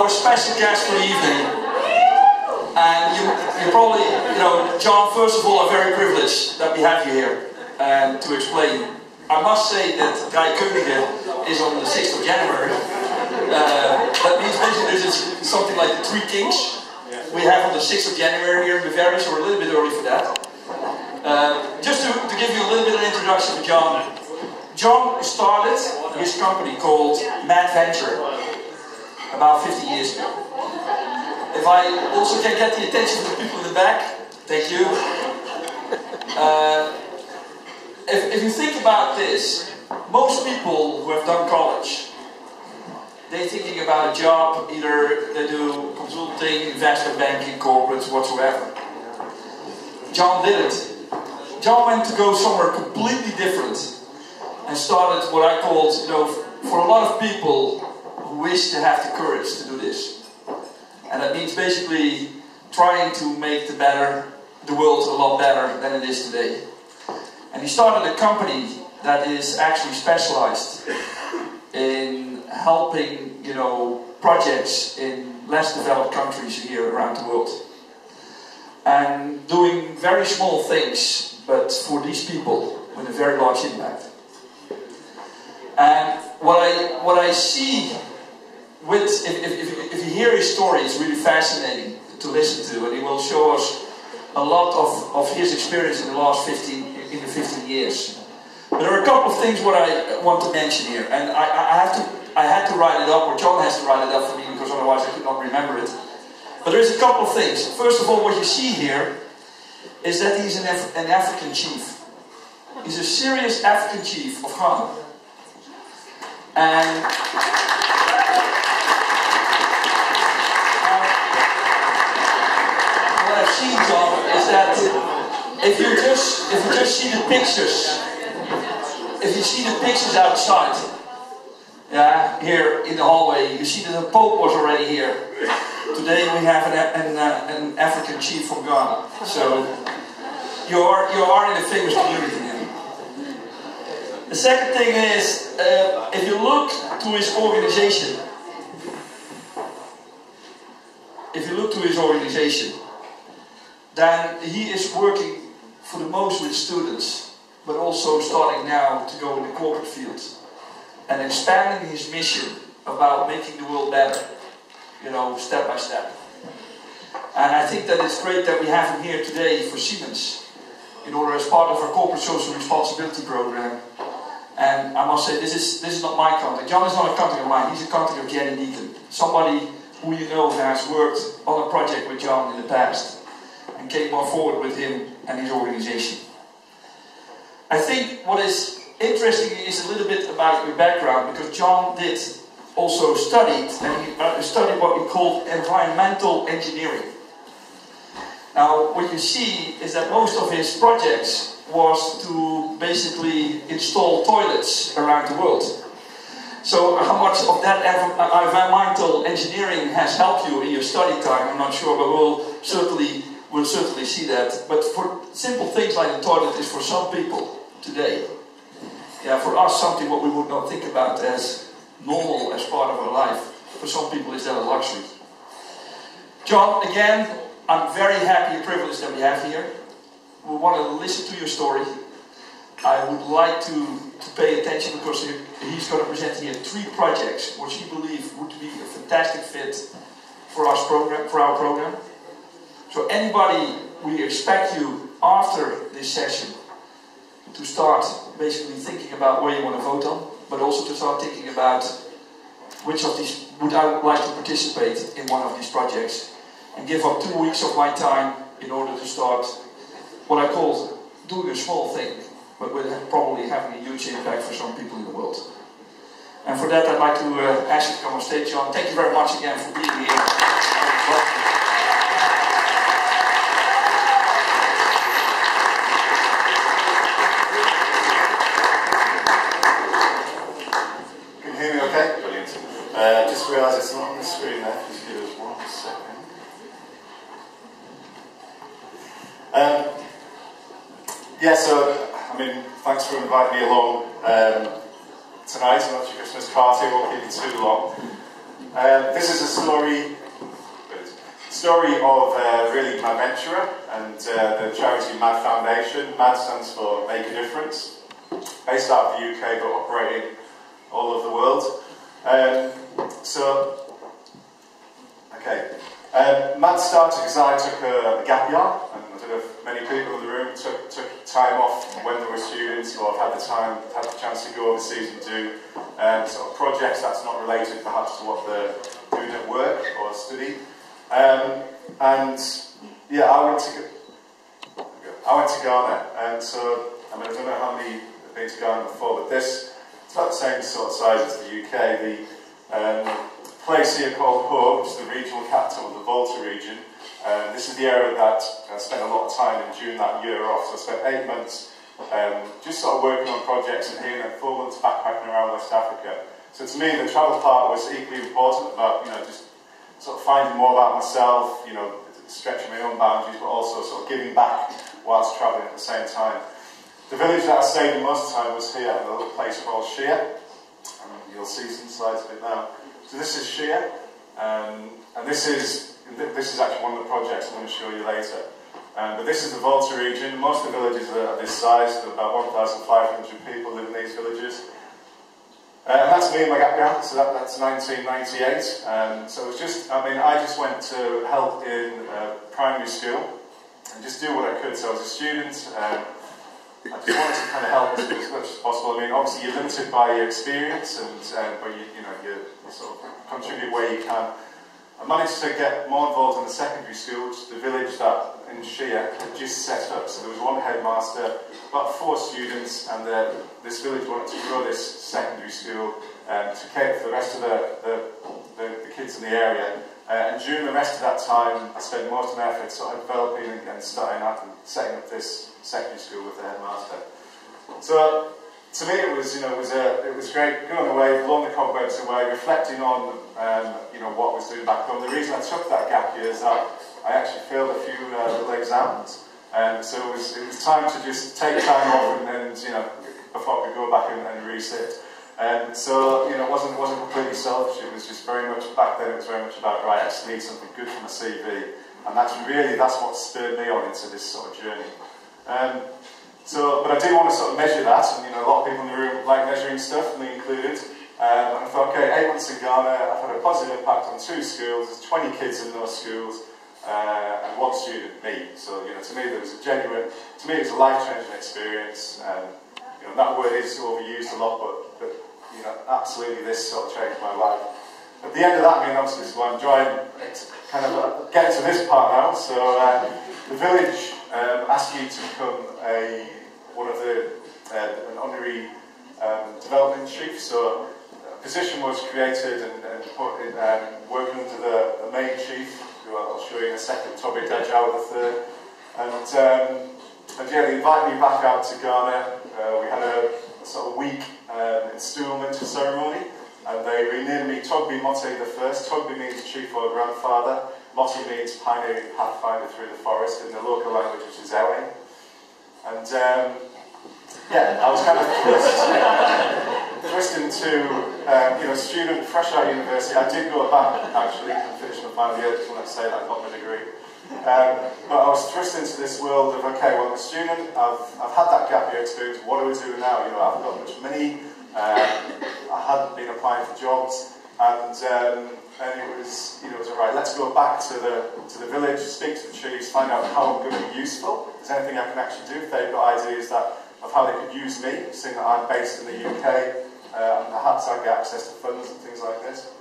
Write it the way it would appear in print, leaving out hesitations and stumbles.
our special guest for the evening. And you probably, John, first of all, are very privileged that we have you here to explain. I must say that Guy Koenige is on the 6th of January. That means basically there's something like the Three Kings. We have on the 6th of January here in Bavaria, so we're a little bit early for that. Just to give you a little bit of an introduction to John. John started his company called Madventurer about 50 years ago. If I also can get the attention of the people in the back, thank you. If you think about this, most people who have done college, they're thinking about a job, either they do consulting, investment banking, corporates, whatsoever. John didn't. John went to go somewhere completely different and started what I called, for a lot of people who wish to have the courage to do this. And that means basically trying to make the world a lot better than it is today. And he started a company that is actually specialized in helping, projects in less developed countries here around the world. And doing very small things, but for these people with a very large impact. And what I see if you hear his story, it's really fascinating to listen to, and he will show us a lot of his experience in the last 15 years. But there are a couple of things what I want to mention here, and I had to write it up, or John has to write it up for me, because otherwise I could not remember it. But there's a couple of things. First of all, what you see here is that he's an African chief. He's a serious African chief of Ghana. And what I've seen, John, is that if you just see the pictures, if you see the pictures outside, here in the hallway, you see that the Pope was already here. Today we have an African chief from Ghana. So you are in a famous community now. The second thing is, if you look to his organization, then he is working for the most with students, but also starting now to go in the corporate field and expanding his mission about making the world better, step by step. And I think that it's great that we have him here today for Siemens, in order as part of our corporate social responsibility program. And I must say, this is not my contact. John is not a contact of mine, he's a contact of Jenny Deacon. Somebody who has worked on a project with John in the past and came more forward with him and his organization. I think what is interesting is a little bit about your background, because John did also studied what we call environmental engineering. Now, what you see is that most of his projects was to basically install toilets around the world. So how much of that environmental engineering has helped you in your study time, I'm not sure, but we'll certainly see that. But for simple things like the toilet is for some people today, for us something what we would not think about as normal, as part of our life. For some people is that a luxury. John, again, I'm very happy and privileged that we have here. We want to listen to your story. I would like to pay attention, because he's going to present here 3 projects which he believes would be a fantastic fit for our program. So anybody, we expect you after this session to start basically thinking about where you want to vote on, but also to start thinking about which of these would I like to participate in one of these projects, and give up 2 weeks of my time in order to start what I call doing a small thing, but with probably having a huge impact for some people in the world. And for that, I'd like to ask you to come on stage, John. Thank you very much again for being here. Can you hear me okay? Brilliant. Just realised it's not on the screen there. Just give us 1 second. Thanks for inviting me along tonight. I'm not your Christmas party, I won't keep you too long. This is a story of really Madventurer and the charity Mad Foundation. Mad stands for Make a Difference, based out of the UK but operating all over the world. Mad started because I took a gap year, and I don't know if many people in the room took time off when they were students, or have had the chance to go overseas and do sort of projects that's not related perhaps to what they're doing at work or study. I went to Ghana, and so I don't know how many have been to Ghana before, but it's about the same sort of size as the UK. The place here called Ho, which is the regional capital of the Volta region. This is the area that I spent a lot of time in during that year off. So I spent 8 months just sort of working on projects in here, and then 4 months backpacking around West Africa. So to me, the travel part was equally important about, just sort of finding more about myself, stretching my own boundaries, but also sort of giving back whilst travelling at the same time. The village that I stayed in most of the time was here, a little place called Shea. You'll see some slides of it now. So this is Shea, and this is actually one of the projects I'm going to show you later. But this is the Volta region. Most of the villages are this size. There are about 1,500 people live in these villages. And that's me in my background, so that's 1998. So it was just, I just went to help in primary school and just do what I could. So I was a student. I just wanted to kind of help as much as possible. Obviously you're limited by your experience, but you sort of contribute where you can. I managed to get more involved in the secondary school, which is the village that in Shea had just set up. So there was one headmaster, about 4 students, and this village wanted to grow this secondary school to cater for the rest of the kids in the area. And during the rest of that time, I spent most of my efforts sort of developing and starting out and setting up this secondary school with the headmaster. So to me, it was great going away, blowing the cobwebs away, reflecting on what I was doing back home. The reason I took that gap year is that I actually failed a few little exams, and so it was time to just take time off and then before I could go back and resit. And so it wasn't completely selfish. It was just very much back then. It was very much about, right, I just need something good for my CV, and that's what spurred me on into this sort of journey. But I did want to sort of measure that, and a lot of people in the room like measuring stuff, me included. And I thought, okay, 8 months in Ghana, I've had a positive impact on 2 schools. There's 20 kids in those schools, and 1 student, me. So to me, it was a life-changing experience. That word is overused a lot, but absolutely, this sort of changed my life. At the end of that, obviously, this is what I'm trying to kind of get to this part now. So the village asked you to become an honorary development chief. So a position was created and put in, working under the main chief, who I'll show you in a second, Toby Dejau III. And they invited me back out to Ghana. We had a sort of week installment ceremony, and they renamed me Togbi Mote I. Togbi means chief or grandfather. Mote means pioneering pathfinder through the forest in the local language, which is Ewe. And I was kind of thrust into student fresh out of university. I did go back actually and finish my final year. Just want to say that I got my degree. But I was thrust into this world of, okay, well, I'm a student, I've had that gap year experience, what do I do now? I haven't got much money, I hadn't been applying for jobs, and it was alright, let's go back to the village, speak to the chiefs, find out how I'm going to be useful, if there's anything I can actually do, if they've got ideas of how they could use me, seeing that I'm based in the UK, and perhaps I get access to funds and things like this.